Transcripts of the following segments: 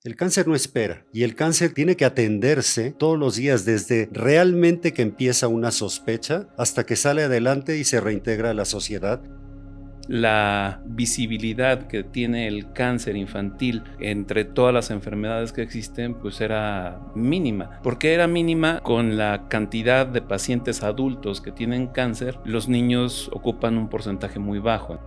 El cáncer no espera y el cáncer tiene que atenderse todos los días desde realmente que empieza una sospecha hasta que sale adelante y se reintegra a la sociedad. La visibilidad que tiene el cáncer infantil entre todas las enfermedades que existen pues era mínima. ¿Por qué era mínima? Con la cantidad de pacientes adultos que tienen cáncer, los niños ocupan un porcentaje muy bajo.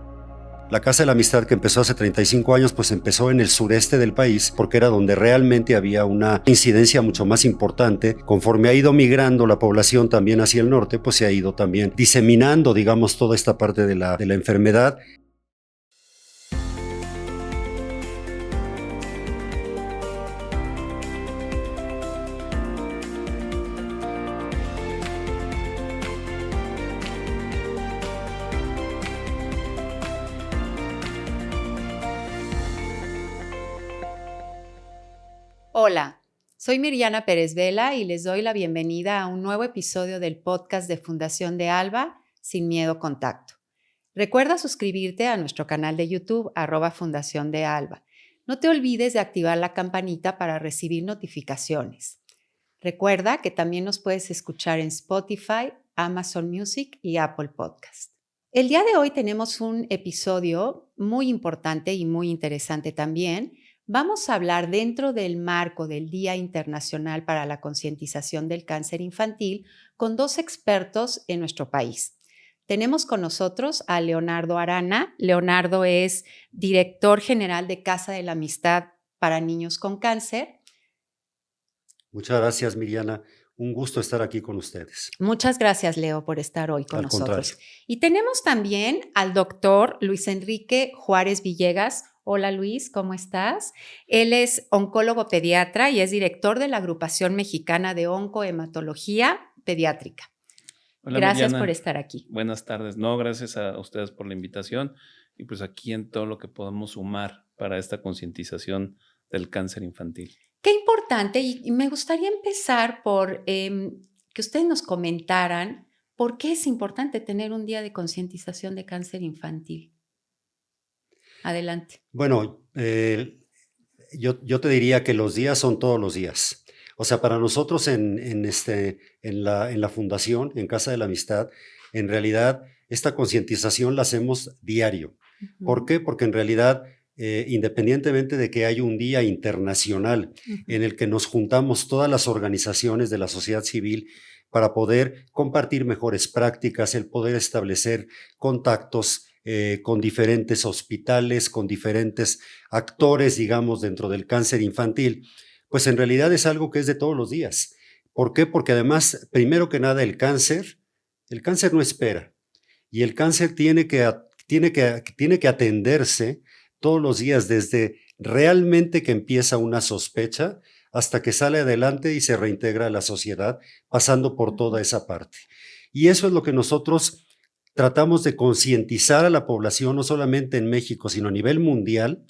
La Casa de la Amistad, que empezó hace 35 años, pues empezó en el sureste del país porque era donde realmente había una incidencia mucho más importante. Conforme ha ido migrando la población también hacia el norte, pues se ha ido también diseminando, digamos, toda esta parte de la enfermedad. Hola, soy Miriana Pérez Vela y les doy la bienvenida a un nuevo episodio del podcast de Fundación de Alba, Sin Miedo Contacto. Recuerda suscribirte a nuestro canal de YouTube, @Fundación de Alba. No te olvides de activar la campanita para recibir notificaciones. Recuerda que también nos puedes escuchar en Spotify, Amazon Music y Apple Podcast. El día de hoy tenemos un episodio muy importante y muy interesante también. Vamos a hablar dentro del marco del Día Internacional para la Concientización del Cáncer Infantil con dos expertos en nuestro país. Tenemos con nosotros a Leonardo Arana. Leonardo es director general de Casa de la Amistad para Niños con Cáncer. Muchas gracias, Miriana. Un gusto estar aquí con ustedes. Muchas gracias, Leo, por estar hoy con Al nosotros. contrario. Y tenemos también al doctor Luis Enrique Juárez Villegas. Hola, Luis, ¿cómo estás? Él es oncólogo pediatra y es director de la Agrupación Mexicana de Oncohematología Pediátrica. Hola, Gracias Mariana. por estar aquí. Buenas tardes. No, gracias a ustedes por la invitación y pues aquí en todo lo que podamos sumar para esta concientización del cáncer infantil. Qué importante, y me gustaría empezar por que ustedes nos comentaran por qué es importante tener un día de concientización de cáncer infantil. Adelante. Bueno, yo te diría que los días son todos los días. O sea, para nosotros en la fundación, en Casa de la Amistad, en realidad esta concientización la hacemos diario. ¿Por qué? Porque en realidad, independientemente de que haya un día internacional en el que nos juntamos todas las organizaciones de la sociedad civil para poder compartir mejores prácticas, el poder establecer contactos con diferentes hospitales, con diferentes actores, digamos, dentro del cáncer infantil, pues en realidad es algo que es de todos los días. ¿Por qué? Porque además, primero que nada, el cáncer no espera y el cáncer tiene que atenderse todos los días desde realmente que empieza una sospecha hasta que sale adelante y se reintegra a la sociedad, pasando por toda esa parte. Y eso es lo que nosotros tratamos de concientizar a la población, no solamente en México, sino a nivel mundial,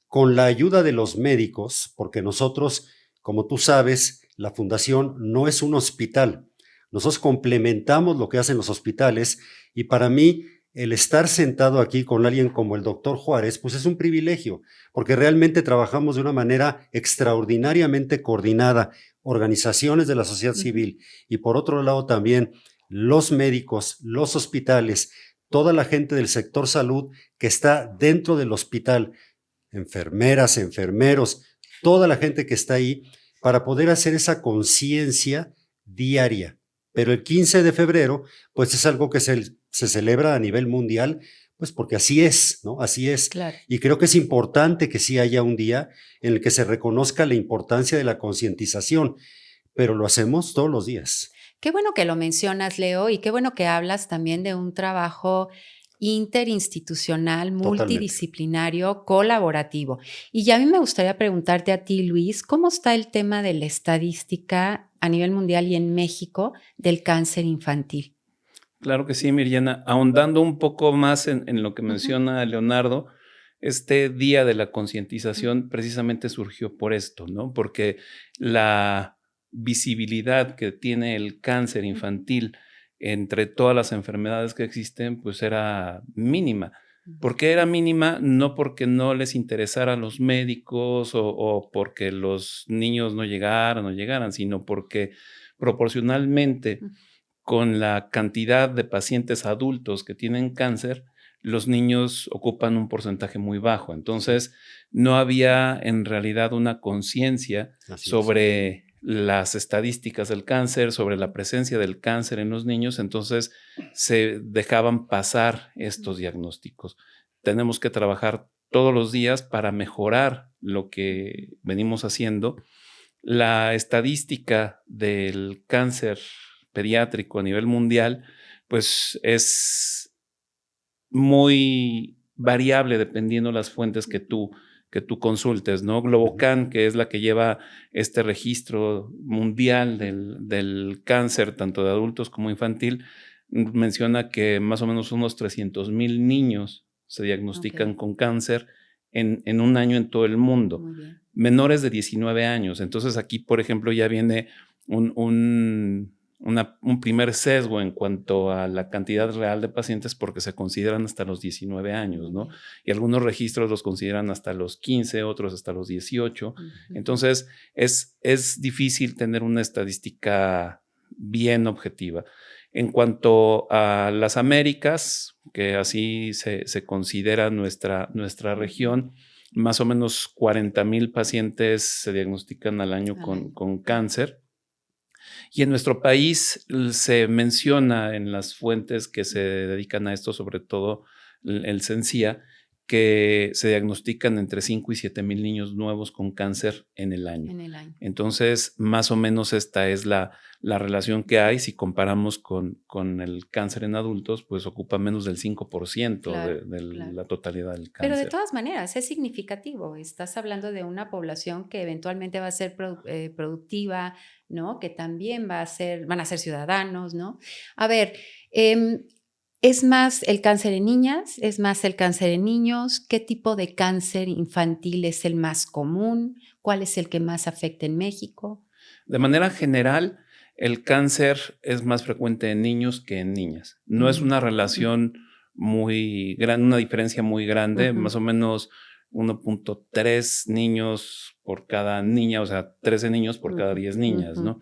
con la ayuda de los médicos, porque nosotros, como tú sabes, la fundación no es un hospital. Nosotros complementamos lo que hacen los hospitales y para mí el estar sentado aquí con alguien como el doctor Juárez, pues es un privilegio, porque realmente trabajamos de una manera extraordinariamente coordinada, organizaciones de la sociedad civil y por otro lado también los médicos, los hospitales, toda la gente del sector salud que está dentro del hospital, enfermeras, enfermeros, toda la gente que está ahí para poder hacer esa conciencia diaria. Pero el 15 de febrero, pues es algo que se celebra a nivel mundial, pues porque así es, ¿no? Así es. Claro. Y creo que es importante que sí haya un día en el que se reconozca la importancia de la concientización, pero lo hacemos todos los días. Qué bueno que lo mencionas, Leo, y qué bueno que hablas también de un trabajo interinstitucional, Totalmente. multidisciplinario, colaborativo. Y ya a mí me gustaría preguntarte a ti, Luis, ¿cómo está el tema de la estadística a nivel mundial y en México del cáncer infantil? Claro que sí, Miriana. Ahondando un poco más en lo que menciona Leonardo, este día de la concientización precisamente surgió por esto, ¿no? Porque la visibilidad que tiene el cáncer infantil entre todas las enfermedades que existen, pues era mínima. ¿Por qué era mínima? No porque no les interesara a los médicos o porque los niños no llegaran, sino porque proporcionalmente con la cantidad de pacientes adultos que tienen cáncer, los niños ocupan un porcentaje muy bajo. Entonces, no había en realidad una conciencia sobre las estadísticas del cáncer, sobre la presencia del cáncer en los niños. Entonces, se dejaban pasar estos diagnósticos. Tenemos que trabajar todos los días para mejorar lo que venimos haciendo. La estadística del cáncer pediátrico a nivel mundial, pues es muy variable dependiendo las fuentes que tú consultes, ¿no? Globocan, que es la que lleva este registro mundial del cáncer, tanto de adultos como infantil, menciona que más o menos unos 300,000 niños se diagnostican con cáncer en un año en todo el mundo. Menores de 19 años. Entonces aquí, por ejemplo, ya viene un primer sesgo en cuanto a la cantidad real de pacientes porque se consideran hasta los 19 años, ¿no? Y algunos registros los consideran hasta los 15, otros hasta los 18. Entonces, es difícil tener una estadística bien objetiva. En cuanto a las Américas, que así se considera nuestra región, más o menos 40,000 pacientes se diagnostican al año con cáncer. Y en nuestro país se menciona en las fuentes que se dedican a esto, sobre todo el CENSIA, que se diagnostican entre 5 y 7,000 niños nuevos con cáncer en el año. Entonces, más o menos esta es la relación que hay. Si comparamos con el cáncer en adultos, pues ocupa menos del 5% de la totalidad del cáncer. Pero de todas maneras, es significativo. Estás hablando de una población que eventualmente va a ser productiva, ¿no? Que también van a ser ciudadanos, ¿no? A ver, ¿es más el cáncer en niñas? ¿Es más el cáncer en niños? ¿Qué tipo de cáncer infantil es el más común? ¿Cuál es el que más afecta en México? De manera general, el cáncer es más frecuente en niños que en niñas. No es una relación muy grande, una diferencia muy grande, más o menos 1.3 niños por cada niña, o sea, 13 niños por cada 10 niñas, ¿no?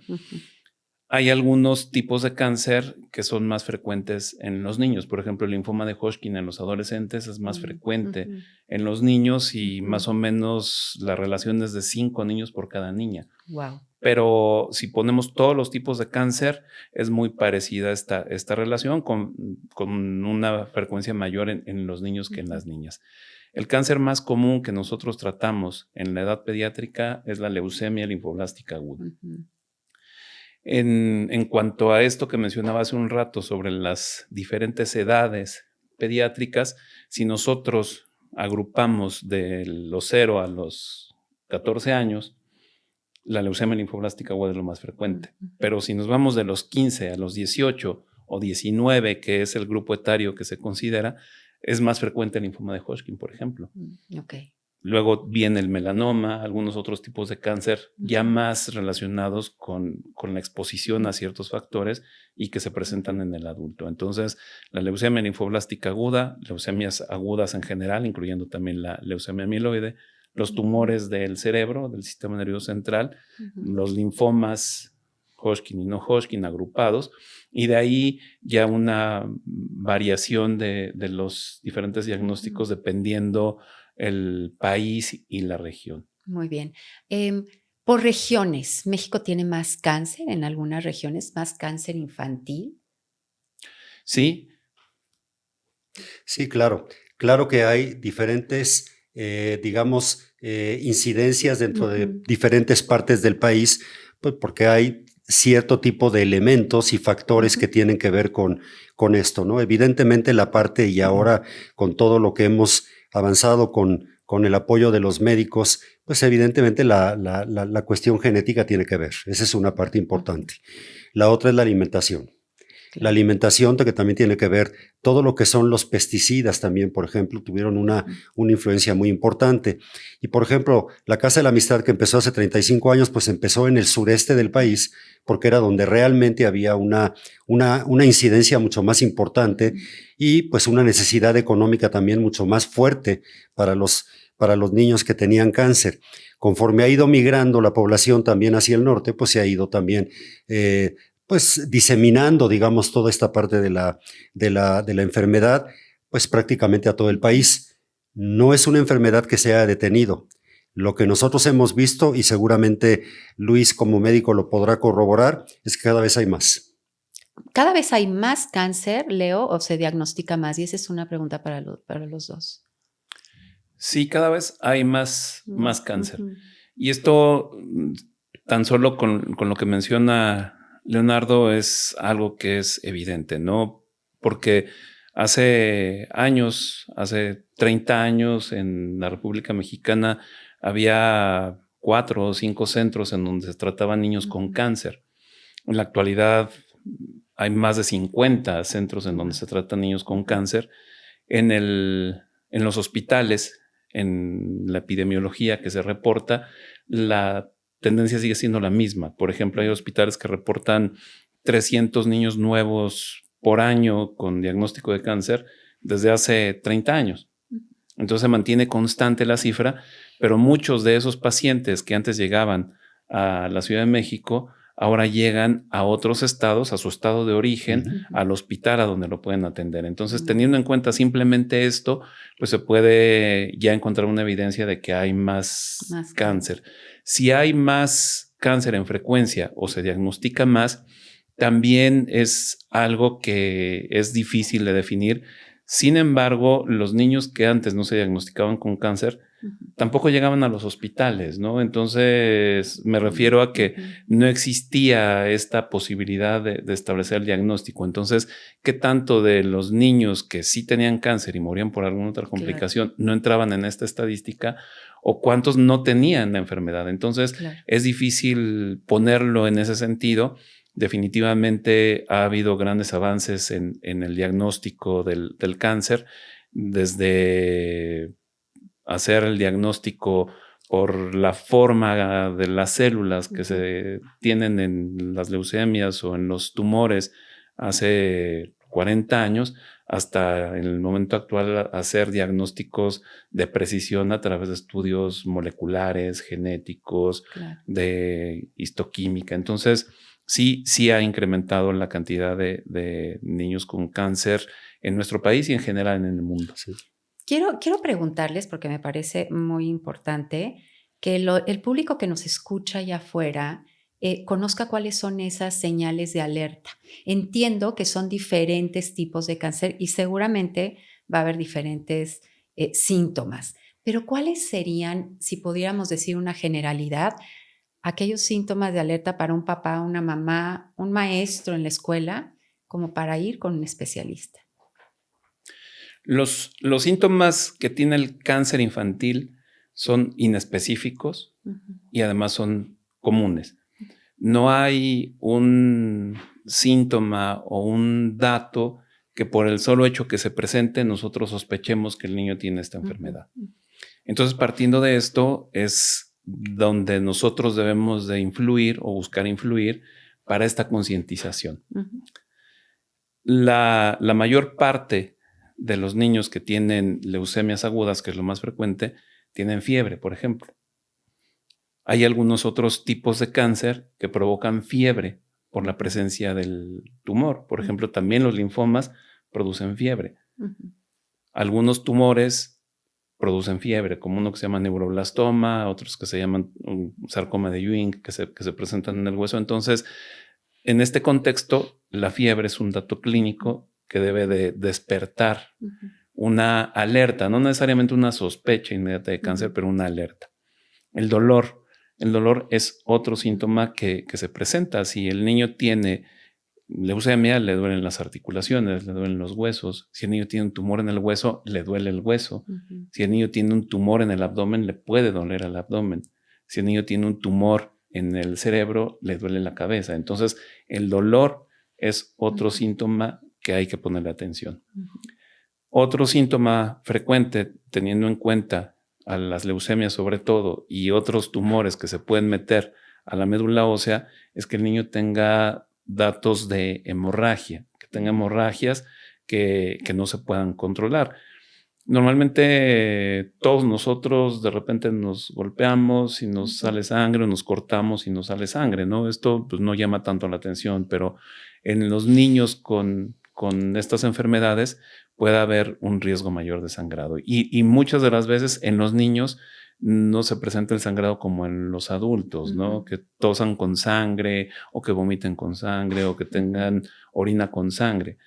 Hay algunos tipos de cáncer que son más frecuentes en los niños. Por ejemplo, el linfoma de Hodgkin en los adolescentes es más frecuente en los niños y más o menos la relación es de 5 niños por cada niña. Wow. Pero si ponemos todos los tipos de cáncer, es muy parecida esta relación con una frecuencia mayor en los niños que en las niñas. El cáncer más común que nosotros tratamos en la edad pediátrica es la leucemia linfoblástica aguda. En cuanto a esto que mencionaba hace un rato sobre las diferentes edades pediátricas, si nosotros agrupamos de los 0 a los 14 años, la leucemia linfoblástica aguda es lo más frecuente. Pero si nos vamos de los 15 a los 18 o 19, que es el grupo etario que se considera, es más frecuente el linfoma de Hodgkin, por ejemplo. Luego viene el melanoma, algunos otros tipos de cáncer ya más relacionados con la exposición a ciertos factores y que se presentan en el adulto. Entonces, la leucemia linfoblástica aguda, leucemias agudas en general, incluyendo también la leucemia amiloide, los tumores del cerebro, del sistema nervioso central, los linfomas Hodgkin y no Hodgkin agrupados, y de ahí ya una variación de los diferentes diagnósticos dependiendo el país y la región. Muy bien. Por regiones, ¿México tiene más cáncer en algunas regiones, más cáncer infantil? Sí. Sí, claro. Claro que hay diferentes, incidencias dentro de diferentes partes del país, pues porque hay cierto tipo de elementos y factores que tienen que ver con esto, ¿no? Evidentemente la parte, y ahora con todo lo que hemos avanzado con el apoyo de los médicos, pues evidentemente la cuestión genética tiene que ver. Esa es una parte importante. La otra es la alimentación. La alimentación, que también tiene que ver, todo lo que son los pesticidas también, por ejemplo, tuvieron una influencia muy importante. Y, por ejemplo, la Casa de la Amistad, que empezó hace 35 años, pues empezó en el sureste del país, porque era donde realmente había una incidencia mucho más importante y pues una necesidad económica también mucho más fuerte para los niños que tenían cáncer. Conforme ha ido migrando la población también hacia el norte, pues se ha ido también pues diseminando, digamos, toda esta parte de la enfermedad, pues prácticamente a todo el país. No es una enfermedad que se haya detenido. Lo que nosotros hemos visto, y seguramente Luis como médico lo podrá corroborar, es que cada vez hay más. ¿Cada vez hay más cáncer, Leo, o se diagnostica más? Y esa es una pregunta para los dos. Sí, cada vez hay más cáncer. Y esto, tan solo con lo que menciona Leonardo, es algo que es evidente, ¿no? Porque hace 30 años en la República Mexicana había 4 o 5 centros en donde se trataban niños con cáncer. En la actualidad hay más de 50 centros en donde se tratan niños con cáncer. En los hospitales, en la epidemiología que se reporta, la tendencia sigue siendo la misma. Por ejemplo, hay hospitales que reportan 300 niños nuevos por año con diagnóstico de cáncer desde hace 30 años. Entonces se mantiene constante la cifra, pero muchos de esos pacientes que antes llegaban a la Ciudad de México ahora llegan a otros estados, a su estado de origen, al hospital a donde lo pueden atender. Entonces, teniendo en cuenta simplemente esto, pues se puede ya encontrar una evidencia de que hay más cáncer. Si hay más cáncer en frecuencia o se diagnostica más, también es algo que es difícil de definir. Sin embargo, los niños que antes no se diagnosticaban con cáncer tampoco llegaban a los hospitales, ¿no? Entonces me refiero a que no existía esta posibilidad de establecer el diagnóstico. Entonces, ¿qué tanto de los niños que sí tenían cáncer y morían por alguna otra complicación no entraban en esta estadística? ¿O cuántos no tenían la enfermedad? Entonces, es difícil ponerlo en ese sentido. Definitivamente ha habido grandes avances en el diagnóstico del cáncer, desde hacer el diagnóstico por la forma de las células que se tienen en las leucemias o en los tumores hace 40 años, hasta en el momento actual hacer diagnósticos de precisión a través de estudios moleculares, genéticos, de histoquímica. Entonces, sí ha incrementado la cantidad de niños con cáncer en nuestro país y en general en el mundo. Sí. Quiero preguntarles, porque me parece muy importante, que el público que nos escucha allá afuera conozca cuáles son esas señales de alerta. Entiendo que son diferentes tipos de cáncer y seguramente va a haber diferentes síntomas, pero ¿cuáles serían, si pudiéramos decir una generalidad, aquellos síntomas de alerta para un papá, una mamá, un maestro en la escuela, como para ir con un especialista? Los síntomas que tiene el cáncer infantil son inespecíficos y además son comunes. No hay un síntoma o un dato que por el solo hecho que se presente nosotros sospechemos que el niño tiene esta enfermedad. Entonces, partiendo de esto es donde nosotros debemos de influir o buscar influir para esta concientización. La mayor parte de los niños que tienen leucemias agudas, que es lo más frecuente, tienen fiebre, por ejemplo. Hay algunos otros tipos de cáncer que provocan fiebre por la presencia del tumor. Por ejemplo, también los linfomas producen fiebre. Algunos tumores producen fiebre, como uno que se llama neuroblastoma, otros que se llaman sarcoma de Ewing, que se presentan en el hueso. Entonces, en este contexto, la fiebre es un dato clínico que debe de despertar una alerta, no necesariamente una sospecha inmediata de cáncer, pero una alerta. El dolor es otro síntoma que se presenta. Si el niño tiene leucemia, le duelen las articulaciones, le duelen los huesos. Si el niño tiene un tumor en el hueso, le duele el hueso. Si el niño tiene un tumor en el abdomen, le puede doler el abdomen. Si el niño tiene un tumor en el cerebro, le duele la cabeza. Entonces, el dolor es otro Ujú. síntoma que hay que ponerle atención. Ujú. Otro síntoma frecuente, teniendo en cuenta a las leucemias sobre todo y otros tumores que se pueden meter a la médula ósea, es que el niño tenga datos de hemorragia, que tenga hemorragias que no se puedan controlar. Normalmente todos nosotros de repente nos golpeamos y nos sale sangre, o nos cortamos y nos sale sangre, ¿no? Esto pues no llama tanto la atención, pero en los niños con estas enfermedades puede haber un riesgo mayor de sangrado. Y muchas de las veces en los niños no se presenta el sangrado como en los adultos, ¿no? Ujú. Que tosan con sangre o que vomiten con sangre o que tengan orina con sangre.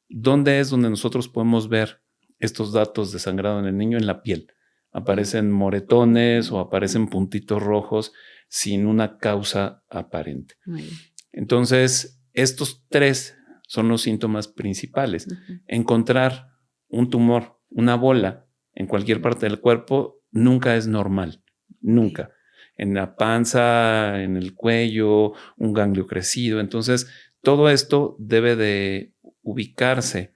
¿Dónde es donde nosotros podemos ver estos datos de sangrado en el niño? En la piel. Aparecen moretones o aparecen puntitos rojos sin una causa aparente. Muy bien. Entonces, estos 3 son los síntomas principales. Ujú. Encontrar un tumor, una bola en cualquier parte del cuerpo nunca es normal, nunca. En la panza, en el cuello, un ganglio crecido. Entonces, todo esto debe de ubicarse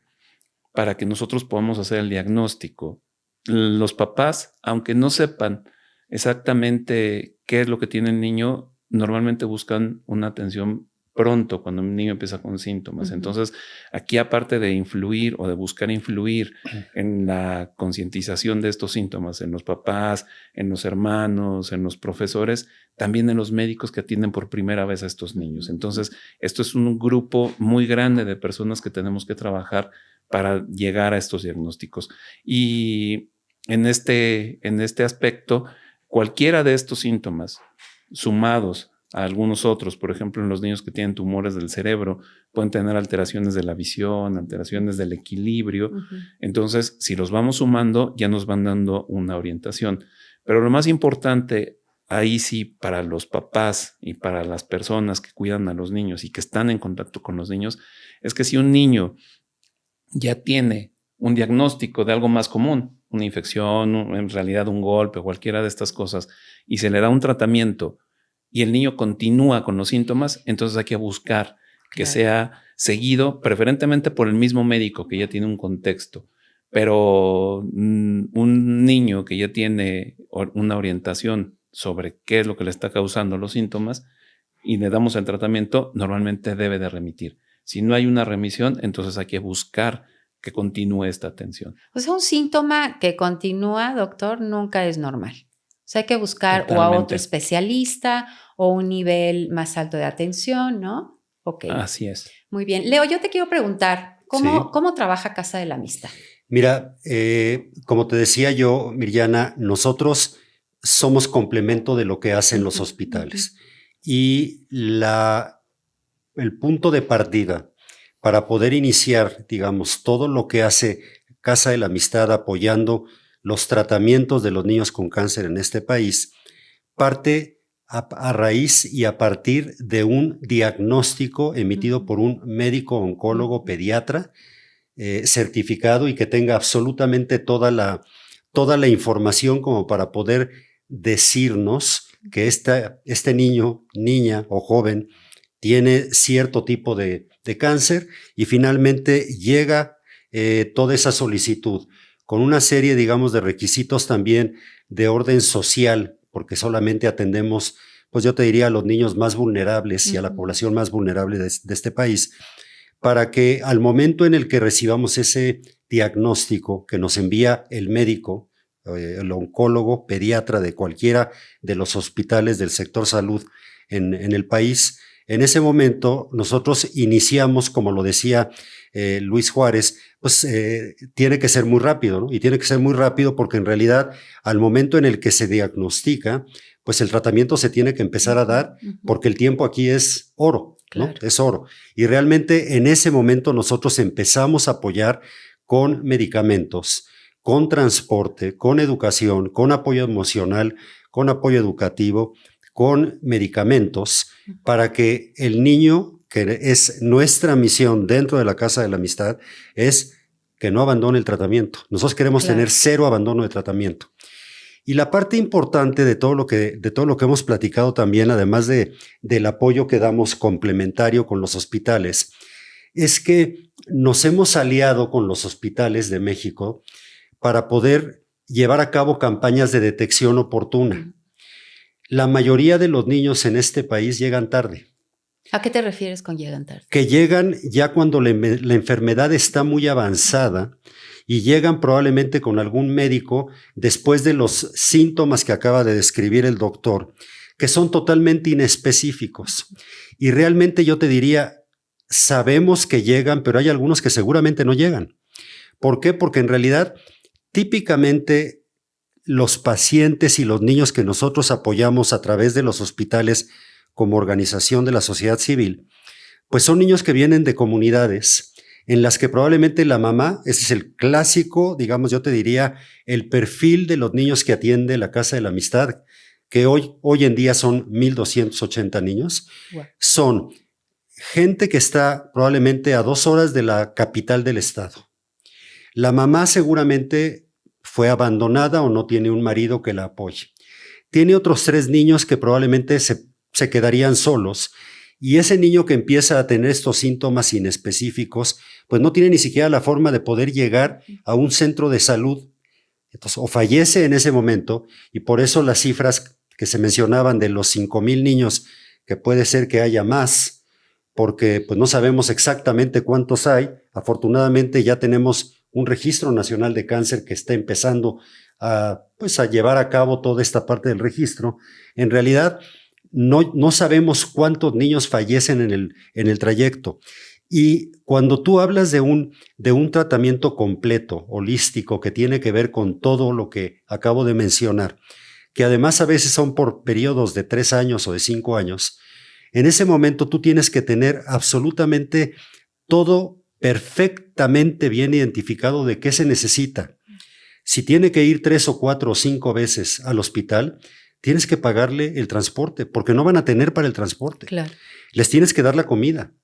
para que nosotros podamos hacer el diagnóstico. Los papás, aunque no sepan exactamente qué es lo que tiene el niño, normalmente buscan una atención pronto cuando un niño empieza con síntomas. Ujú. Entonces, aquí aparte de influir o de buscar influir en la concientización de estos síntomas, en los papás, en los hermanos, en los profesores, también en los médicos que atienden por primera vez a estos niños. Entonces, esto es un grupo muy grande de personas que tenemos que trabajar para llegar a estos diagnósticos. Y en este aspecto, cualquiera de estos síntomas sumados a algunos otros, por ejemplo, en los niños que tienen tumores del cerebro, pueden tener alteraciones de la visión, alteraciones del equilibrio. Ujú. Entonces, si los vamos sumando, ya nos van dando una orientación. Pero lo más importante, ahí sí, para los papás y para las personas que cuidan a los niños y que están en contacto con los niños, es que si un niño ya tiene un diagnóstico de algo más común, una infección, en realidad un golpe, cualquiera de estas cosas, y se le da un tratamiento y el niño continúa con los síntomas, entonces hay que buscar que Claro. sea seguido, preferentemente por el mismo médico que ya tiene un contexto. Pero un niño que ya tiene una orientación sobre qué es lo que le está causando los síntomas y le damos el tratamiento, normalmente debe de remitir. Si no hay una remisión, entonces hay que buscar que continúe esta atención. O sea, un síntoma que continúa, doctor, nunca es normal. O sea, hay que buscar o a Totalmente. otro especialista o un nivel más alto de atención, ¿no? Ok, Así es. muy bien. Leo, yo te quiero preguntar, Sí. ¿cómo trabaja Casa de la Amistad? Mira, como te decía yo, Miriana, nosotros somos complemento de lo que hacen los Ujú, hospitales. Y el punto de partida para poder iniciar, digamos, todo lo que hace Casa de la Amistad apoyando los tratamientos de los niños con cáncer en este país, parte a raíz y a partir de un diagnóstico emitido Ujú. por un médico oncólogo Ujú. pediatra certificado y que tenga absolutamente toda la información como para poder decirnos que este niño, niña o joven tiene cierto tipo de cáncer y finalmente llega toda esa solicitud con una serie, digamos, de requisitos también de orden social, porque solamente atendemos, pues yo te diría, a los niños más vulnerables y a la Ujú. población más vulnerable de este país, para que al momento en el que recibamos ese diagnóstico que nos envía el médico, el oncólogo, pediatra de cualquiera de los hospitales del sector salud en el país, en ese momento nosotros iniciamos, como lo decía Luis Juárez, pues tiene que ser muy rápido, ¿no? Y tiene que ser muy rápido porque en realidad al momento en el que se diagnostica, pues el tratamiento se tiene que empezar a dar Ujú. porque el tiempo aquí es oro, ¿no? Claro. Es oro. Y realmente en ese momento nosotros empezamos a apoyar con medicamentos, con transporte, con educación, con apoyo emocional, con apoyo educativo, con medicamentos, para que el niño, que es nuestra misión dentro de la Casa de la Amistad, es que no abandone el tratamiento. Nosotros queremos Claro. tener 0 abandono de tratamiento. Y la parte importante de todo lo que hemos platicado también, además del apoyo que damos complementario con los hospitales, es que nos hemos aliado con los hospitales de México para poder llevar a cabo campañas de detección oportuna. La mayoría de los niños en este país llegan tarde. ¿A qué te refieres con llegan tarde? Que llegan ya cuando la enfermedad está muy avanzada y llegan probablemente con algún médico después de los síntomas que acaba de describir el doctor, que son totalmente inespecíficos. Y realmente yo te diría, sabemos que llegan, pero hay algunos que seguramente no llegan. ¿Por qué? Porque en realidad, típicamente, los pacientes y los niños que nosotros apoyamos a través de los hospitales como organización de la sociedad civil, pues son niños que vienen de comunidades en las que probablemente la mamá, ese es el clásico, digamos, yo te diría, el perfil de los niños que atiende la Casa de la Amistad, que hoy en día son 1,280 niños, Wow. son gente que está probablemente a 2 horas de la capital del estado. La mamá seguramente fue abandonada o no tiene un marido que la apoye. Tiene otros 3 niños que probablemente se quedarían solos, y ese niño que empieza a tener estos síntomas inespecíficos, pues no tiene ni siquiera la forma de poder llegar a un centro de salud. Entonces, o fallece en ese momento, y por eso las cifras que se mencionaban de los 5,000 niños, que puede ser que haya más, porque pues no sabemos exactamente cuántos hay. Afortunadamente ya tenemos un registro nacional de cáncer que está empezando a llevar a cabo toda esta parte del registro. En realidad, no sabemos cuántos niños fallecen en el trayecto. Y cuando tú hablas de un tratamiento completo, holístico, que tiene que ver con todo lo que acabo de mencionar, que además a veces son por periodos de 3 años o de 5 años, en ese momento tú tienes que tener absolutamente todo perfectamente bien identificado de qué se necesita. Si tiene que ir 3 o 4 o 5 veces al hospital, tienes que pagarle el transporte, porque no van a tener para el transporte. Claro. Les tienes que dar la comida.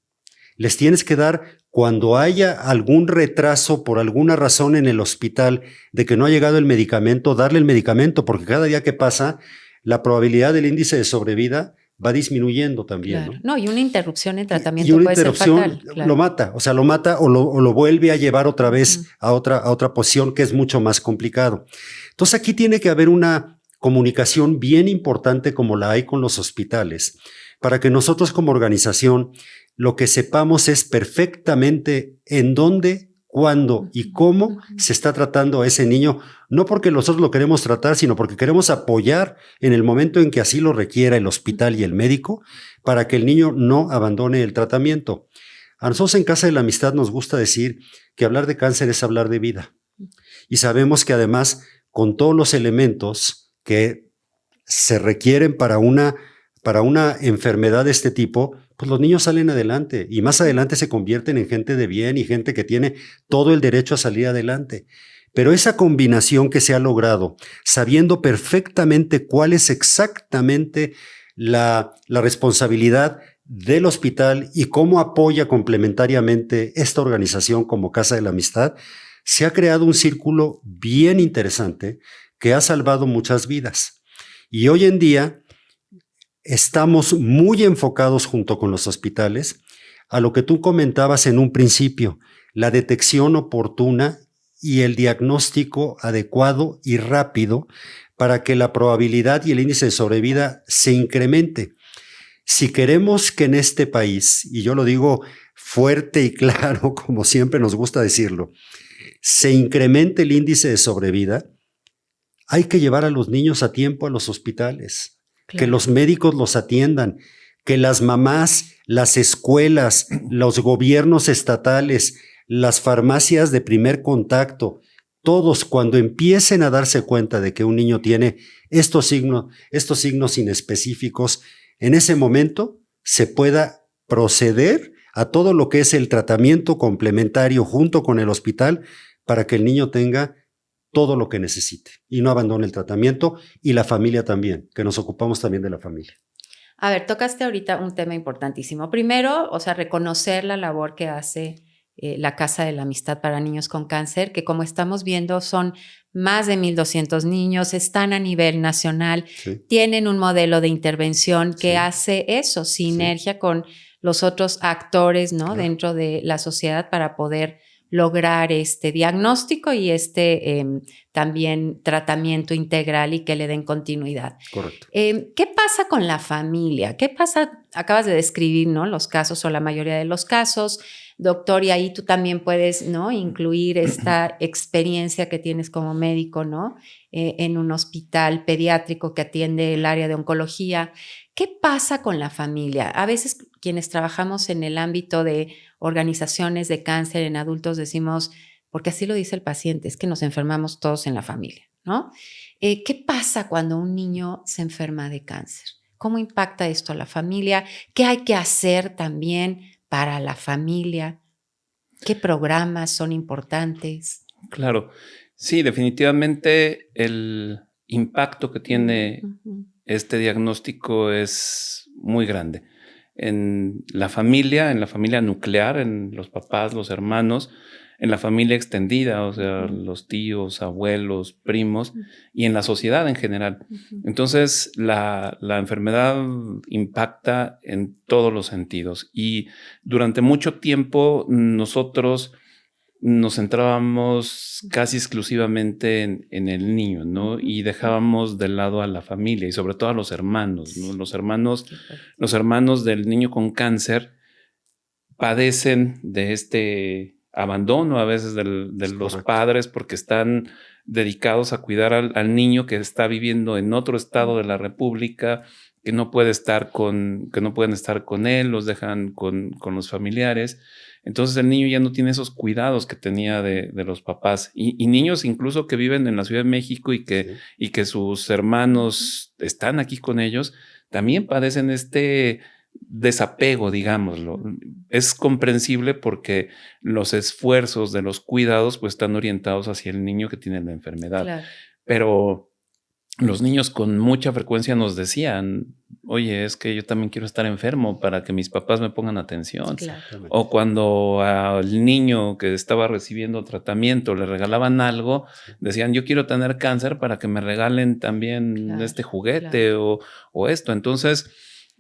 Les tienes que dar, cuando haya algún retraso por alguna razón en el hospital de que no ha llegado el medicamento, darle el medicamento, porque cada día que pasa, la probabilidad del índice de sobrevida va disminuyendo también. Claro. ¿no? Y una interrupción en Y tratamiento una puede ser interrupción fatal. Claro. lo mata, o lo vuelve a llevar otra vez a otra posición que es mucho más complicado. Entonces aquí tiene que haber una comunicación bien importante como la hay con los hospitales, para que nosotros como organización lo que sepamos es perfectamente en dónde, cuándo y cómo se está tratando a ese niño, no porque nosotros lo queremos tratar, sino porque queremos apoyar en el momento en que así lo requiera el hospital y el médico, para que el niño no abandone el tratamiento. A nosotros en Casa de la Amistad nos gusta decir que hablar de cáncer es hablar de vida. Y sabemos que además, con todos los elementos que se requieren para una enfermedad de este tipo, pues los niños salen adelante y más adelante se convierten en gente de bien y gente que tiene todo el derecho a salir adelante. Pero esa combinación que se ha logrado, sabiendo perfectamente cuál es exactamente la responsabilidad del hospital y cómo apoya complementariamente esta organización como Casa de la Amistad, se ha creado un círculo bien interesante que ha salvado muchas vidas. Y hoy en día estamos muy enfocados junto con los hospitales a lo que tú comentabas en un principio, la detección oportuna y el diagnóstico adecuado y rápido para que la probabilidad y el índice de sobrevida se incremente. Si queremos que en este país, y yo lo digo fuerte y claro, como siempre nos gusta decirlo, se incremente el índice de sobrevida, hay que llevar a los niños a tiempo a los hospitales. Claro. Que los médicos los atiendan, que las mamás, las escuelas, los gobiernos estatales, las farmacias de primer contacto, todos cuando empiecen a darse cuenta de que un niño tiene estos signos inespecíficos, en ese momento se pueda proceder a todo lo que es el tratamiento complementario junto con el hospital para que el niño tenga todo lo que necesite y no abandone el tratamiento, y la familia también, que nos ocupamos también de la familia. A ver, tocaste ahorita un tema importantísimo. Primero, reconocer la labor que hace la Casa de la Amistad para Niños con Cáncer, que como estamos viendo son más de 1,200 niños, están a nivel nacional, Sí, tienen un modelo de intervención que sí, hace eso, sí, sinergia con los otros actores, ¿no? claro, Dentro de la sociedad para poder lograr este diagnóstico y también tratamiento integral y que le den continuidad. correcto. ¿Qué pasa con la familia? ¿Qué pasa? Acabas de describir, ¿no? Los casos o la mayoría de los casos, doctor, y ahí tú también puedes, ¿no? Incluir esta experiencia que tienes como médico, ¿no? En un hospital pediátrico que atiende el área de oncología. ¿Qué pasa con la familia? A veces quienes trabajamos en el ámbito de organizaciones de cáncer en adultos decimos, porque así lo dice el paciente, es que nos enfermamos todos en la familia, ¿no? ¿Qué pasa cuando un niño se enferma de cáncer? ¿Cómo impacta esto a la familia? ¿Qué hay que hacer también para la familia? ¿Qué programas son importantes? Claro, sí, definitivamente el impacto que tiene Ujú. este diagnóstico es muy grande. En la familia nuclear, en los papás, los hermanos, en la familia extendida, o sea, Ujú. los tíos, abuelos, primos, Ujú. y en la sociedad en general. Ujú. Entonces, la enfermedad impacta en todos los sentidos. Y durante mucho tiempo nosotros nos centrábamos casi exclusivamente en el niño, ¿no? Ujú. Y dejábamos de lado a la familia y sobre todo a los hermanos, ¿no? Qué fuerte. Los hermanos del niño con cáncer padecen de este abandono a veces de Es los correcto. padres porque están dedicados a cuidar al niño que está viviendo en otro estado de la república, que no pueden estar con él, los dejan con los familiares. Entonces el niño ya no tiene esos cuidados que tenía de los papás. Y niños incluso que viven en la Ciudad de México Sí, y que sus hermanos están aquí con ellos, también padecen este desapego, digámoslo. Es comprensible porque los esfuerzos de los cuidados pues están orientados hacia el niño que tiene la enfermedad. Claro, Pero los niños con mucha frecuencia nos decían, oye, es que yo también quiero estar enfermo para que mis papás me pongan atención. claro. O exactamente. cuando al niño que estaba recibiendo tratamiento le regalaban algo, Sí, decían, yo quiero tener cáncer para que me regalen también Claro, este claro. juguete o esto. Entonces,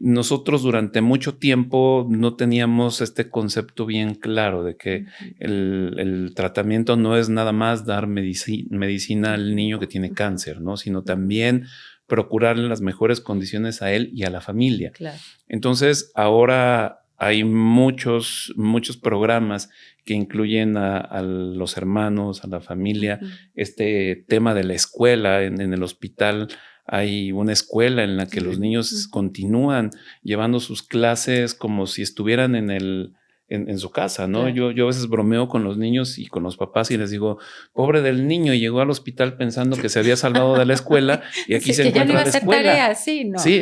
nosotros durante mucho tiempo no teníamos este concepto bien claro de que Ujú. el tratamiento no es nada más dar medicina al niño que tiene Ujú. cáncer, ¿no? Sino Ujú. también procurarle las mejores condiciones a él y a la familia. Claro. Entonces, ahora hay muchos programas que incluyen a los hermanos, a la familia, Ujú. este tema de la escuela en el hospital. Hay una escuela en la que los sí, niños Ujú. continúan llevando sus clases como si estuvieran en su casa, ¿no? Claro. Yo a veces bromeo con los niños y con los papás y les digo, pobre del niño, llegó al hospital pensando que se había salvado de la escuela y aquí Sí, se que ya no iba encuentra a la hacer escuela. tarea, sí, no. Sí,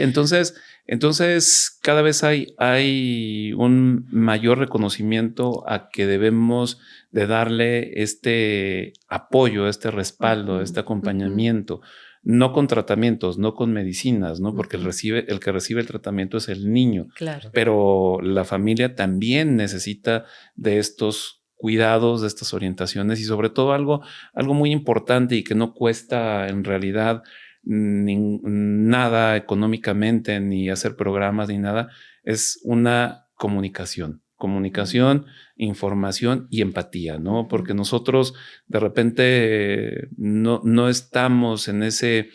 entonces cada vez hay un mayor reconocimiento a que debemos de darle este apoyo, este respaldo, este Ujú. Ujú. acompañamiento, no con tratamientos, no con medicinas, ¿no? Porque Ujú. el que recibe el tratamiento es el niño, Claro. pero la familia también necesita de estos cuidados, de estas orientaciones y sobre todo algo muy importante y que no cuesta en realidad nada económicamente, ni hacer programas, ni nada, es una comunicación. Mm. Comunicación, información y empatía, ¿no? Ujú. Porque nosotros de repente no estamos en ese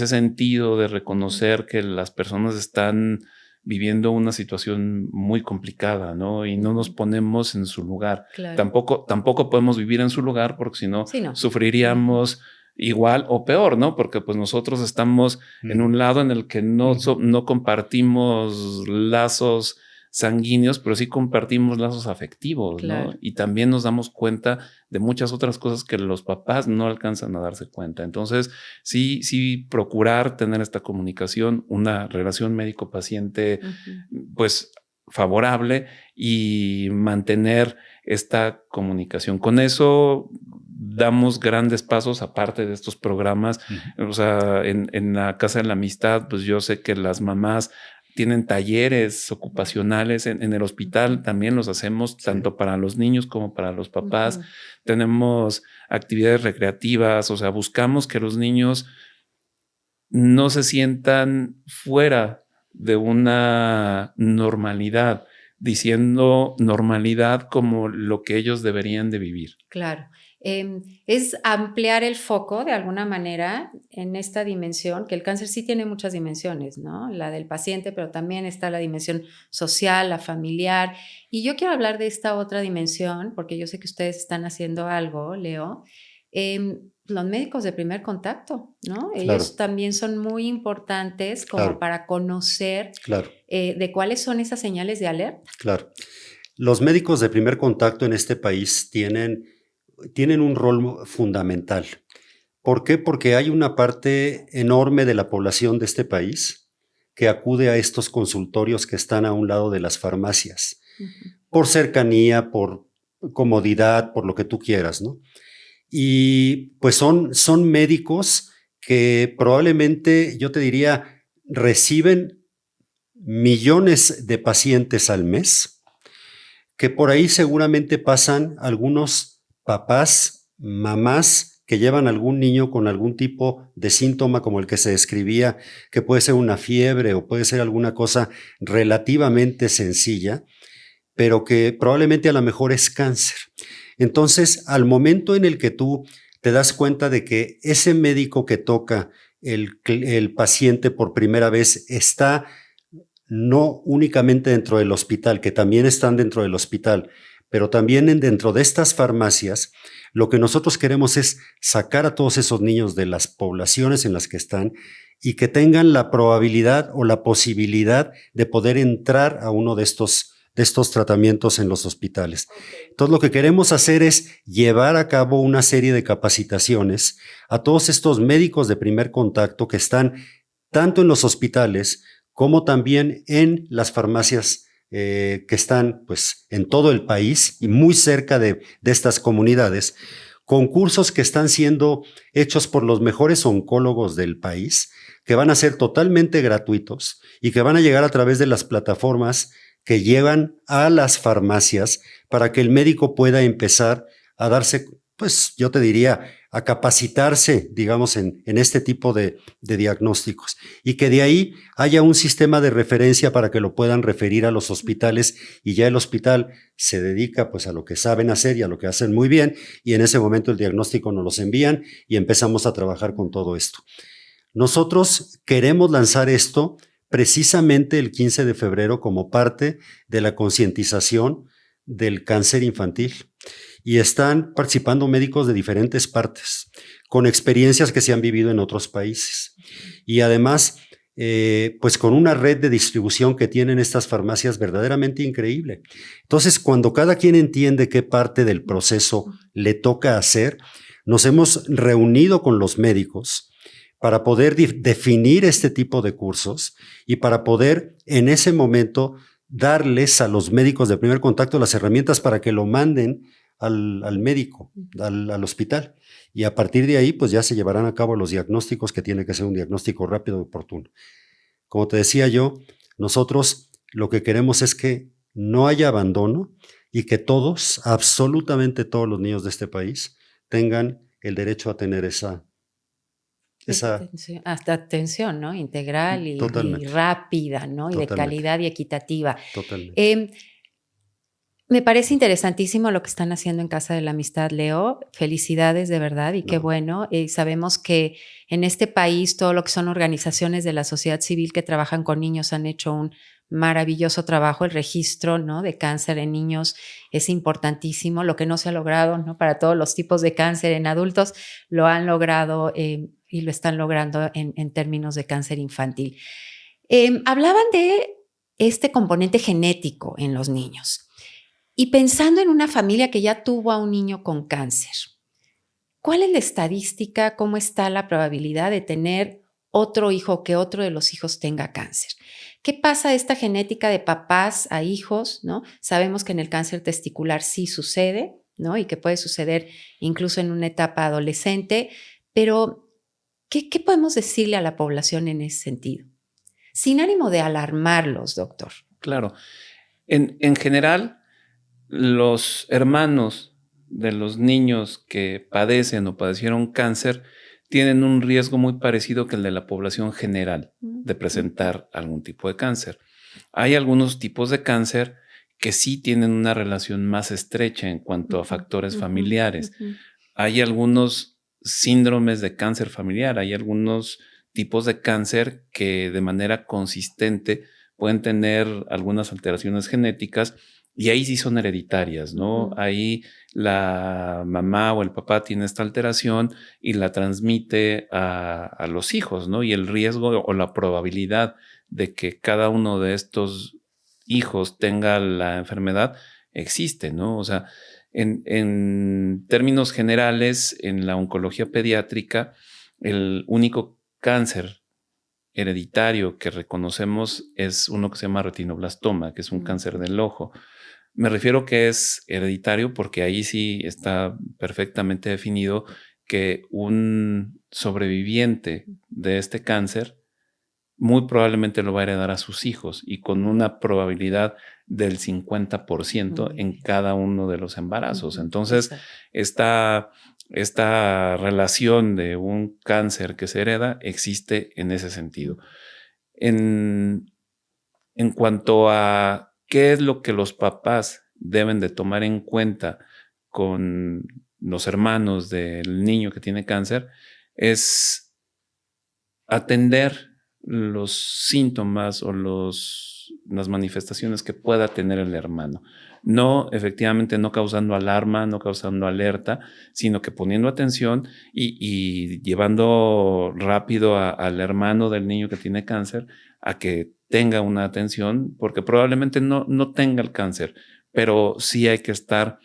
sentido de Ujú. reconocer que las personas están viviendo una situación muy complicada, ¿no? Y no nos Ujú. ponemos en su lugar. Claro. Tampoco podemos vivir en su lugar porque si no Sí, no. Ujú. sufriríamos igual o peor, ¿no? Porque pues nosotros estamos en ujú, un lado en el que ujú, no compartimos lazos sanguíneos, pero sí compartimos lazos afectivos, ¿no? Claro. Y también nos damos cuenta de muchas otras cosas que los papás no alcanzan a darse cuenta. Entonces, sí procurar tener esta comunicación, una relación médico-paciente, Ujú. pues favorable y mantener esta comunicación. Con eso damos grandes pasos aparte de estos programas. ujú. O sea, en la Casa de la Amistad, pues yo sé que las mamás tienen talleres ocupacionales en el hospital, también los hacemos tanto para los niños como para los papás. Tenemos actividades recreativas, o sea, buscamos que los niños no se sientan fuera de una normalidad, diciendo normalidad como lo que ellos deberían de vivir. Claro. Es ampliar el foco de alguna manera en esta dimensión, que el cáncer sí tiene muchas dimensiones, ¿no? La del paciente, pero también está la dimensión social, la familiar. Y yo quiero hablar de esta otra dimensión, porque yo sé que ustedes están haciendo algo, Leo. Los médicos de primer contacto, ¿no? Claro. Ellos también son muy importantes como Claro. para conocer Claro. De cuáles son esas señales de alerta. Claro. Los médicos de primer contacto en este país tienen un rol fundamental. ¿Por qué? Porque hay una parte enorme de la población de este país que acude a estos consultorios que están a un lado de las farmacias, por cercanía, por comodidad, por lo que tú quieras, ¿no? Y pues son médicos que probablemente, yo te diría, reciben millones de pacientes al mes, que por ahí seguramente pasan algunos papás, mamás que llevan algún niño con algún tipo de síntoma como el que se describía, que puede ser una fiebre o puede ser alguna cosa relativamente sencilla, pero que probablemente a lo mejor es cáncer. Entonces, al momento en el que tú te das cuenta de que ese médico que toca el paciente por primera vez está no únicamente dentro del hospital, que también están dentro del hospital, pero también dentro de estas farmacias, lo que nosotros queremos es sacar a todos esos niños de las poblaciones en las que están y que tengan la probabilidad o la posibilidad de poder entrar a uno de estos tratamientos en los hospitales. Entonces, lo que queremos hacer es llevar a cabo una serie de capacitaciones a todos estos médicos de primer contacto que están tanto en los hospitales como también en las farmacias que están pues, en todo el país y muy cerca de estas comunidades, concursos que están siendo hechos por los mejores oncólogos del país, que van a ser totalmente gratuitos y que van a llegar a través de las plataformas que llevan a las farmacias para que el médico pueda empezar a darse, pues yo te diría, a capacitarse, digamos, en este tipo de diagnósticos y que de ahí haya un sistema de referencia para que lo puedan referir a los hospitales y ya el hospital se dedica pues a lo que saben hacer y a lo que hacen muy bien y en ese momento el diagnóstico nos los envían y empezamos a trabajar con todo esto. Nosotros queremos lanzar esto precisamente el 15 de febrero como parte de la concientización del cáncer infantil. Y están participando médicos de diferentes partes, con experiencias que se han vivido en otros países. Y además, pues con una red de distribución que tienen estas farmacias verdaderamente increíble. Entonces, cuando cada quien entiende qué parte del proceso le toca hacer, nos hemos reunido con los médicos para poder definir este tipo de cursos y para poder en ese momento darles a los médicos de primer contacto las herramientas para que lo manden al médico, al hospital. Y a partir de ahí, pues ya se llevarán a cabo los diagnósticos, que tiene que ser un diagnóstico rápido y oportuno. Como te decía yo, nosotros lo que queremos es que no haya abandono y que todos, absolutamente todos los niños de este país, tengan el derecho a tener esa hasta atención, ¿no? Integral y rápida, ¿no? Y de calidad y equitativa. Totalmente. Me parece interesantísimo lo que están haciendo en Casa de la Amistad, Leo. Felicidades de verdad y qué bueno. Sabemos que en este país todo lo que son organizaciones de la sociedad civil que trabajan con niños han hecho un maravilloso trabajo. El registro, ¿no?, de cáncer en niños es importantísimo. Lo que no se ha logrado, ¿no?, para todos los tipos de cáncer en adultos, lo han logrado y lo están logrando en términos de cáncer infantil. Hablaban de este componente genético en los niños. Y pensando en una familia que ya tuvo a un niño con cáncer, ¿cuál es la estadística? ¿Cómo está la probabilidad de tener otro hijo, que otro de los hijos tenga cáncer? ¿Qué pasa de esta genética de papás a hijos, ¿no? Sabemos que en el cáncer testicular sí sucede, ¿no? Y que puede suceder incluso en una etapa adolescente, pero ¿qué podemos decirle a la población en ese sentido? sin ánimo de alarmarlos, doctor. Claro. En general, los hermanos de los niños que padecen o padecieron cáncer tienen un riesgo muy parecido que el de la población general de presentar algún tipo de cáncer. Hay algunos tipos de cáncer que sí tienen una relación más estrecha en cuanto a factores familiares. Hay algunos síndromes de cáncer familiar, hay algunos tipos de cáncer que de manera consistente pueden tener algunas alteraciones genéticas y ahí sí son hereditarias, ¿no? Ahí la mamá o el papá tiene esta alteración y la transmite a los hijos, ¿no? Y el riesgo o la probabilidad de que cada uno de estos hijos tenga la enfermedad existe, ¿no? O sea, en términos generales, en la oncología pediátrica, el único cáncer hereditario que reconocemos es uno que se llama retinoblastoma, que es un cáncer del ojo. Me refiero que es hereditario porque ahí sí está perfectamente definido que un sobreviviente de este cáncer muy probablemente lo va a heredar a sus hijos y con una probabilidad del 50% en cada uno de los embarazos. Entonces, esta relación de un cáncer que se hereda existe en ese sentido. En cuanto a qué es lo que los papás deben de tomar en cuenta con los hermanos del niño que tiene cáncer, es atender los síntomas o las manifestaciones que pueda tener el hermano. No, efectivamente, no causando alarma, no causando alerta, sino que poniendo atención y llevando rápido al hermano del niño que tiene cáncer a que tenga una atención, porque probablemente no tenga el cáncer, pero sí hay que estar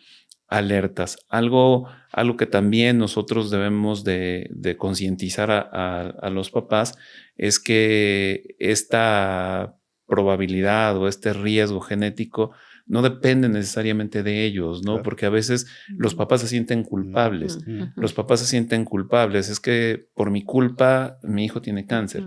alertas. Algo que también nosotros debemos de concientizar a los papás es que esta probabilidad o este riesgo genético no depende necesariamente de ellos, ¿no? Claro. Porque a veces los papás se sienten culpables. Los papás se sienten culpables. Es que por mi culpa mi hijo tiene cáncer.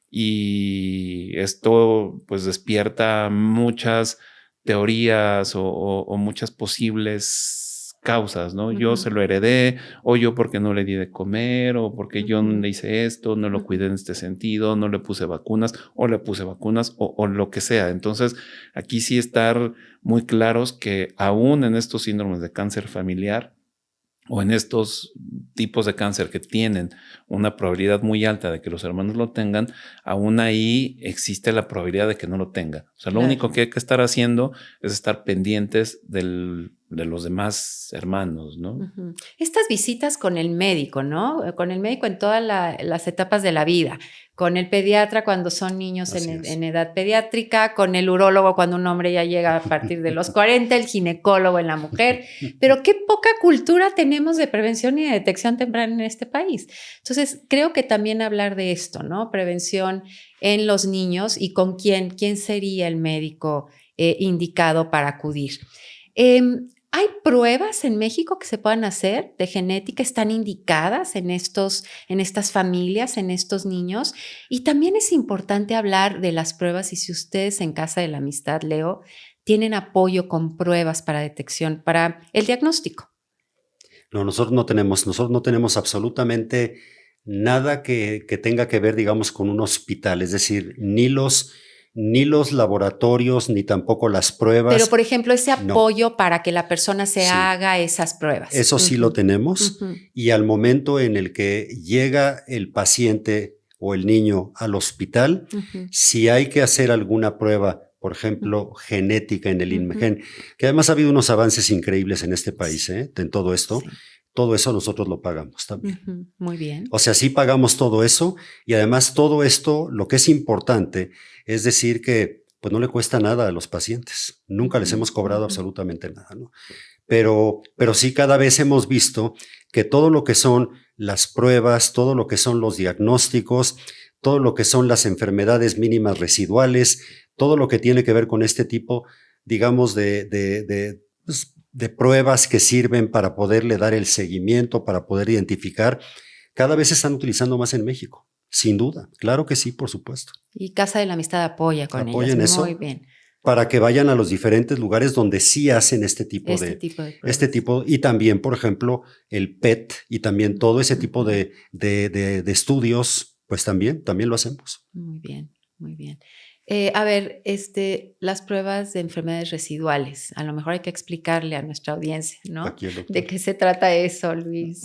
Y esto pues despierta muchas teorías o muchas posibles causas, ¿no? Yo se lo heredé, o yo porque no le di de comer, o porque yo no le hice esto, no lo cuidé en este sentido, no le puse vacunas, o le puse vacunas, o lo que sea. Entonces, aquí sí estar muy claros que aún en estos síndromes de cáncer familiar o en estos tipos de cáncer que tienen una probabilidad muy alta de que los hermanos lo tengan, aún ahí existe la probabilidad de que no lo tenga. O sea, lo único que hay que estar haciendo es estar pendientes de los demás hermanos, ¿no? Estas visitas con el médico, ¿no? Con el médico en todas las etapas de la vida, con el pediatra cuando son niños en edad pediátrica, con el urólogo cuando un hombre ya llega a partir de los 40, el ginecólogo en la mujer, pero qué poca cultura tenemos de prevención y de detección temprana en este país. Entonces, creo que también hablar de esto, ¿no? Prevención en los niños y con quién sería el médico indicado para acudir. ¿Hay pruebas en México que se puedan hacer de genética? ¿Están indicadas en estas familias, en estos niños? Y también es importante hablar de las pruebas y si ustedes en Casa de la Amistad, Leo, tienen apoyo con pruebas para detección, para el diagnóstico. No, nosotros no tenemos absolutamente nada que tenga que ver, digamos, con un hospital, es decir, ni los laboratorios, ni tampoco las pruebas. Pero, por ejemplo, ese apoyo para que la persona se haga esas pruebas. Eso sí lo tenemos. Y al momento en el que llega el paciente o el niño al hospital, si hay que hacer alguna prueba, por ejemplo, genética en el INMEGEN, que además ha habido unos avances increíbles en este país, en todo esto. Sí. Todo eso nosotros lo pagamos también. Muy bien. O sea, sí pagamos todo eso y además todo esto, lo que es importante es decir que pues no le cuesta nada a los pacientes. Nunca les hemos cobrado absolutamente nada, ¿no? Pero sí cada vez hemos visto que todo lo que son las pruebas, todo lo que son los diagnósticos, todo lo que son las enfermedades mínimas residuales, todo lo que tiene que ver con este tipo, digamos, de pruebas que sirven para poderle dar el seguimiento, para poder identificar, cada vez se están utilizando más en México. Sin duda, claro que sí, por supuesto. Y Casa de la Amistad apoya con Apoyan ellas. eso Muy bien. para que vayan a los diferentes lugares donde sí hacen este tipo Este de tipo de pruebas. y también, por ejemplo, el PET y también todo ese tipo de estudios, pues también lo hacemos. Muy bien, muy bien. A ver, las pruebas de enfermedades residuales, a lo mejor hay que explicarle a nuestra audiencia, ¿no? Aquí el doctor. ¿De qué se trata eso, Luis?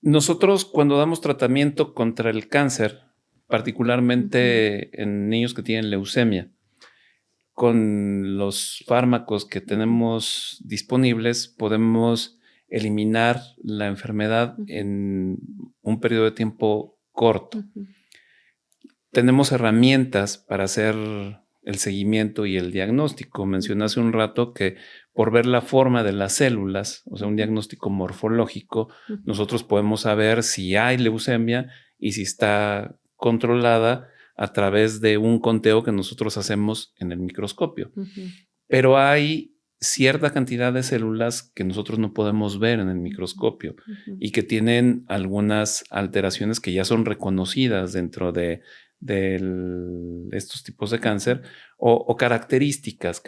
Nosotros cuando damos tratamiento contra el cáncer, particularmente en niños que tienen leucemia, con los fármacos que tenemos disponibles podemos eliminar la enfermedad en un periodo de tiempo corto. Tenemos herramientas para hacer el seguimiento y el diagnóstico. Mencioné hace un rato que por ver la forma de las células, o sea, un diagnóstico morfológico, nosotros podemos saber si hay leucemia y si está controlada a través de un conteo que nosotros hacemos en el microscopio. Pero hay cierta cantidad de células que nosotros no podemos ver en el microscopio y que tienen algunas alteraciones que ya son reconocidas dentro de estos tipos de cáncer o características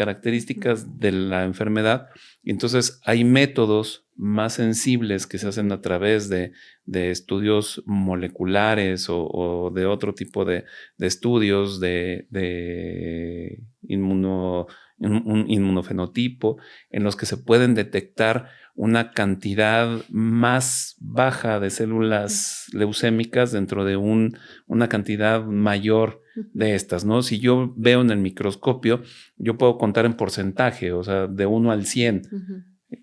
de la enfermedad. Entonces hay métodos más sensibles que se hacen a través de estudios moleculares o de otro tipo de estudios de un inmunofenotipo en los que se pueden detectar una cantidad más baja de células leucémicas dentro de una cantidad mayor de estas, ¿no? Si yo veo en el microscopio, yo puedo contar en porcentaje, o sea, de 1 al 100.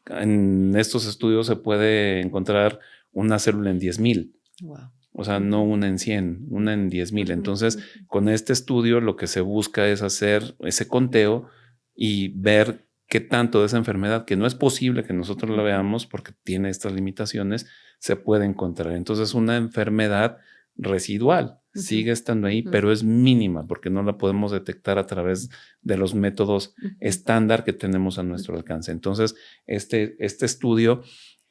En estos estudios se puede encontrar una célula en 10,000. Wow. O sea, no una en 100, una en 10,000. Entonces, con este estudio lo que se busca es hacer ese conteo y ver qué tanto de esa enfermedad, que no es posible que nosotros la veamos porque tiene estas limitaciones, se puede encontrar. Entonces, una enfermedad residual sigue estando ahí, pero es mínima porque no la podemos detectar a través de los métodos estándar que tenemos a nuestro alcance. Entonces, este estudio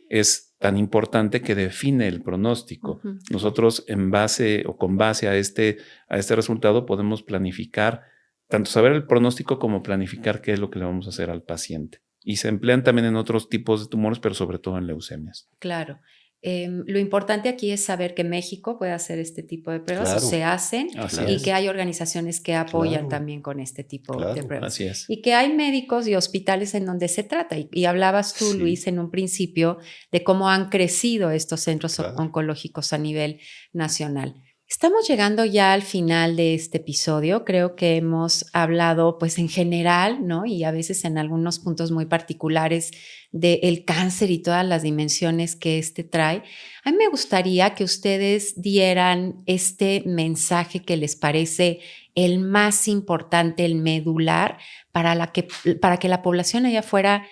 es tan importante que define el pronóstico. Nosotros en base o con base a este resultado podemos planificar, tanto saber el pronóstico como planificar qué es lo que le vamos a hacer al paciente. Y se emplean también en otros tipos de tumores, pero sobre todo en leucemias. Claro. Lo importante aquí es saber que México puede hacer este tipo de pruebas, Claro. o se hacen, Así y es. que hay organizaciones que apoyan Claro. también con este tipo de Claro. pruebas. Así es. Y que hay médicos y hospitales en donde se trata. Y hablabas tú, Sí. Luis, en un principio de cómo han crecido estos centros Claro. oncológicos a nivel nacional. Estamos llegando ya al final de este episodio. Creo que hemos hablado, pues en general, ¿no? Y a veces en algunos puntos muy particulares del cáncer y todas las dimensiones que trae. A mí me gustaría que ustedes dieran este mensaje que les parece el más importante, el medular, para que la población allá afuera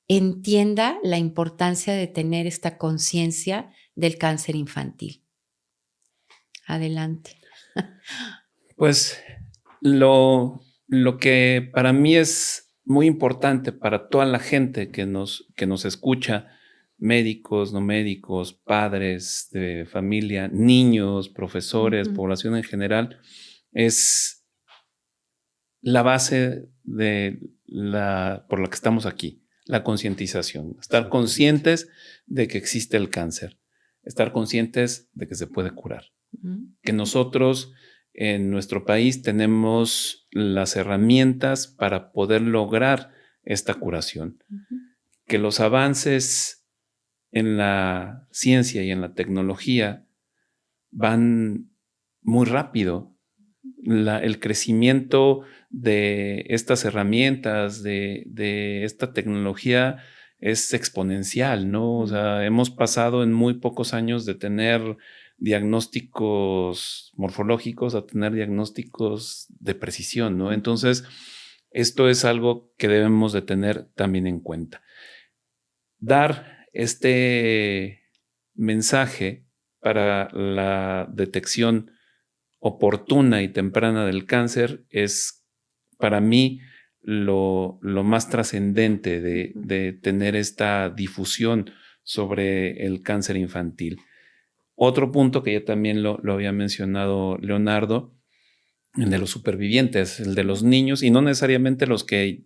entienda la importancia de tener esta conciencia del cáncer infantil. Adelante. Pues lo que para mí es muy importante para toda la gente que nos escucha, médicos, no médicos, padres de familia, niños, profesores, población en general, es la base por la que estamos aquí, la concientización. Estar conscientes de que existe el cáncer, estar conscientes de que se puede curar. Que nosotros en nuestro país tenemos las herramientas para poder lograr esta curación. Que los avances en la ciencia y en la tecnología van muy rápido. El crecimiento de estas herramientas, de esta tecnología es exponencial, ¿no? O sea, hemos pasado en muy pocos años de tener diagnósticos morfológicos a tener diagnósticos de precisión, ¿no? Entonces, esto es algo que debemos de tener también en cuenta. Dar este mensaje para la detección oportuna y temprana del cáncer es para mí lo más trascendente de tener esta difusión sobre el cáncer infantil. Otro punto que ya también lo había mencionado Leonardo, el de los supervivientes, el de los niños, y no necesariamente los que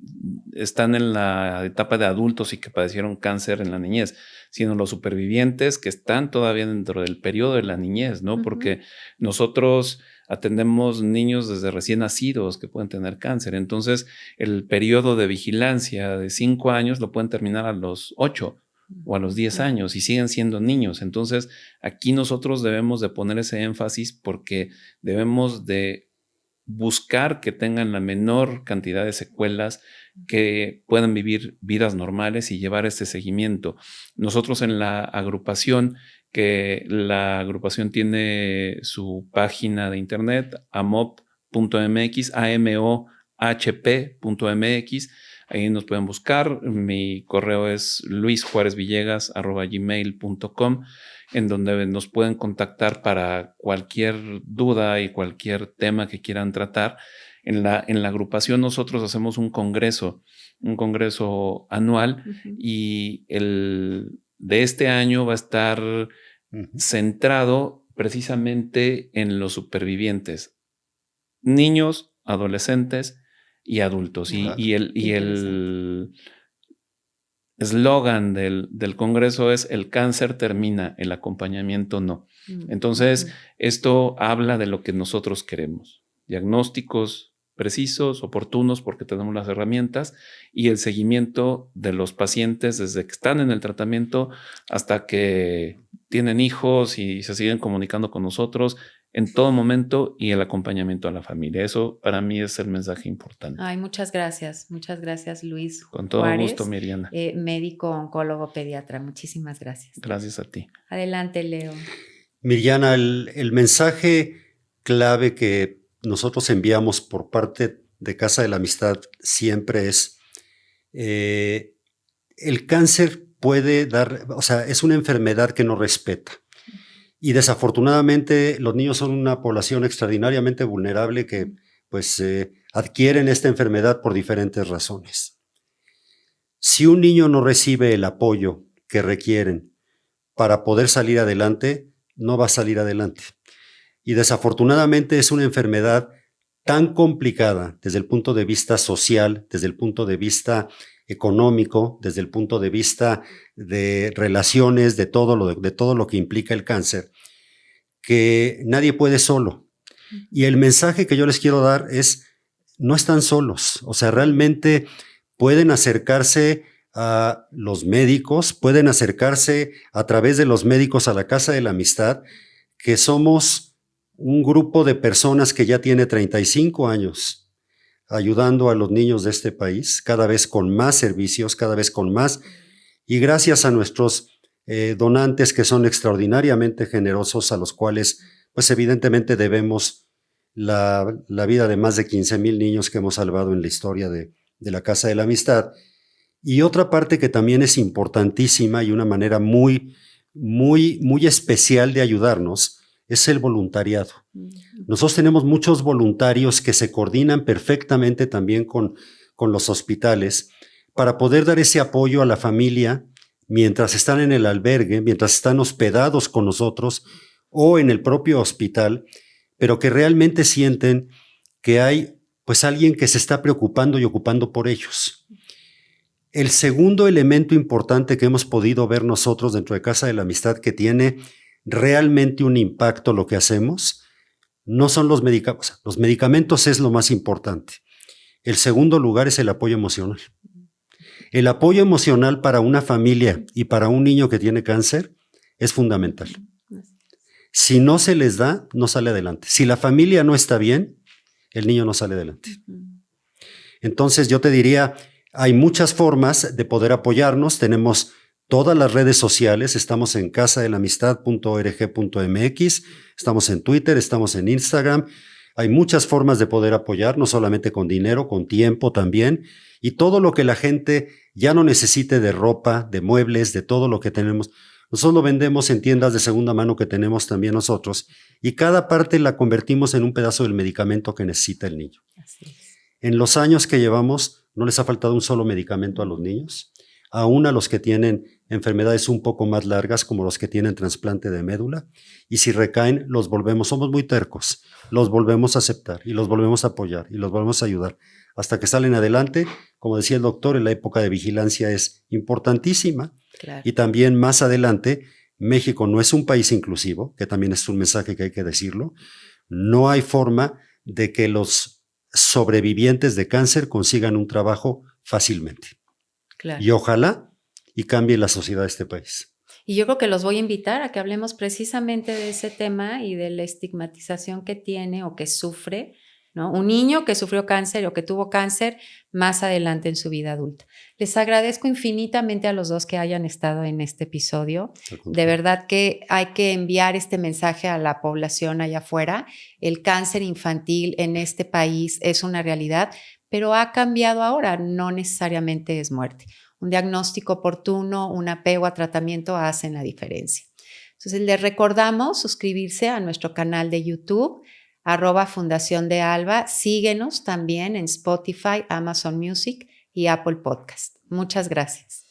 están en la etapa de adultos y que padecieron cáncer en la niñez, sino los supervivientes que están todavía dentro del periodo de la niñez, ¿no? Porque nosotros atendemos niños desde recién nacidos que pueden tener cáncer. Entonces, el periodo de vigilancia de 5 años lo pueden terminar a los 8 o a los 10 años y siguen siendo niños. Entonces, aquí nosotros debemos de poner ese énfasis porque debemos de buscar que tengan la menor cantidad de secuelas, que puedan vivir vidas normales y llevar este seguimiento. Nosotros en la agrupación, que la agrupación tiene su página de internet, amohp.mx, amohp.mx, ahí nos pueden buscar. Mi correo es luisjuarezvillegas@gmail.com, en donde nos pueden contactar para cualquier duda y cualquier tema que quieran tratar. En la agrupación nosotros hacemos un congreso anual, y el de este año va a estar centrado precisamente en los supervivientes, niños, adolescentes y adultos. Y el eslogan del congreso es: el cáncer termina, el acompañamiento no. Entonces, esto habla de lo que nosotros queremos: diagnósticos precisos, oportunos, porque tenemos las herramientas, y el seguimiento de los pacientes desde que están en el tratamiento hasta que tienen hijos y se siguen comunicando con nosotros en todo momento, y el acompañamiento a la familia. Eso para mí es el mensaje importante. Ay, muchas gracias Luis. Con todo Juárez, gusto, Miriana. Médico, oncólogo, pediatra. Muchísimas gracias. Gracias a ti. Adelante, Leo. Miriana, el mensaje clave que nosotros enviamos por parte de Casa de la Amistad siempre es: el cáncer puede dar, o sea, es una enfermedad que no respeta. Y desafortunadamente los niños son una población extraordinariamente vulnerable que pues adquieren esta enfermedad por diferentes razones. Si un niño no recibe el apoyo que requieren para poder salir adelante, no va a salir adelante. Y desafortunadamente es una enfermedad tan complicada desde el punto de vista social, desde el punto de vista económico, desde el punto de vista de relaciones, de todo lo que implica el cáncer, que nadie puede solo. Y el mensaje que yo les quiero dar es: no están solos. O sea, realmente pueden acercarse a los médicos, pueden acercarse a través de los médicos a la Casa de la Amistad, que somos un grupo de personas que ya tiene 35 años ayudando a los niños de este país, cada vez con más servicios, cada vez con más, y gracias a nuestros donantes que son extraordinariamente generosos, a los cuales pues evidentemente debemos la vida de más de 15,000 niños que hemos salvado en la historia de la Casa de la Amistad. Y otra parte que también es importantísima y una manera muy, muy, muy especial de ayudarnos es el voluntariado. Nosotros tenemos muchos voluntarios que se coordinan perfectamente también con los hospitales para poder dar ese apoyo a la familia mientras están en el albergue, mientras están hospedados con nosotros o en el propio hospital, pero que realmente sienten que hay pues alguien que se está preocupando y ocupando por ellos. El segundo elemento importante que hemos podido ver nosotros dentro de Casa de la Amistad, que tiene realmente un impacto lo que hacemos, no son los medicamentos. Los medicamentos es lo más importante. El segundo lugar es el apoyo emocional. El apoyo emocional para una familia y para un niño que tiene cáncer es fundamental. Si no se les da, no sale adelante. Si la familia no está bien, el niño no sale adelante. Entonces yo te diría, hay muchas formas de poder apoyarnos. Tenemos todas las redes sociales, estamos en casadelamistad.org.mx, estamos en Twitter, estamos en Instagram. Hay muchas formas de poder apoyar, no solamente con dinero, con tiempo también. Y todo lo que la gente ya no necesite de ropa, de muebles, de todo lo que tenemos, nosotros lo vendemos en tiendas de segunda mano que tenemos también nosotros. Y cada parte la convertimos en un pedazo del medicamento que necesita el niño. Así es. En los años que llevamos, no les ha faltado un solo medicamento a los niños, aún a los que tienen enfermedades un poco más largas como los que tienen trasplante de médula, y si recaen, somos muy tercos, los volvemos a aceptar y los volvemos a apoyar y los volvemos a ayudar hasta que salen adelante. Como decía el doctor, en la época de vigilancia es importantísima. Claro. Y también más adelante, México no es un país inclusivo, que también es un mensaje que hay que decirlo. No hay forma de que los sobrevivientes de cáncer consigan un trabajo fácilmente. Claro. Y ojalá y cambie la sociedad de este país. Y yo creo que los voy a invitar a que hablemos precisamente de ese tema y de la estigmatización que tiene o que sufre, ¿no? Un niño que sufrió cáncer o que tuvo cáncer más adelante en su vida adulta. Les agradezco infinitamente a los dos que hayan estado en este episodio. De verdad que hay que enviar este mensaje a la población allá afuera. El cáncer infantil en este país es una realidad, pero ha cambiado ahora, no necesariamente es muerte. Un diagnóstico oportuno, un apego a tratamiento hacen la diferencia. Entonces, les recordamos suscribirse a nuestro canal de YouTube, @Fundación de Alba. Síguenos también en Spotify, Amazon Music y Apple Podcast. Muchas gracias.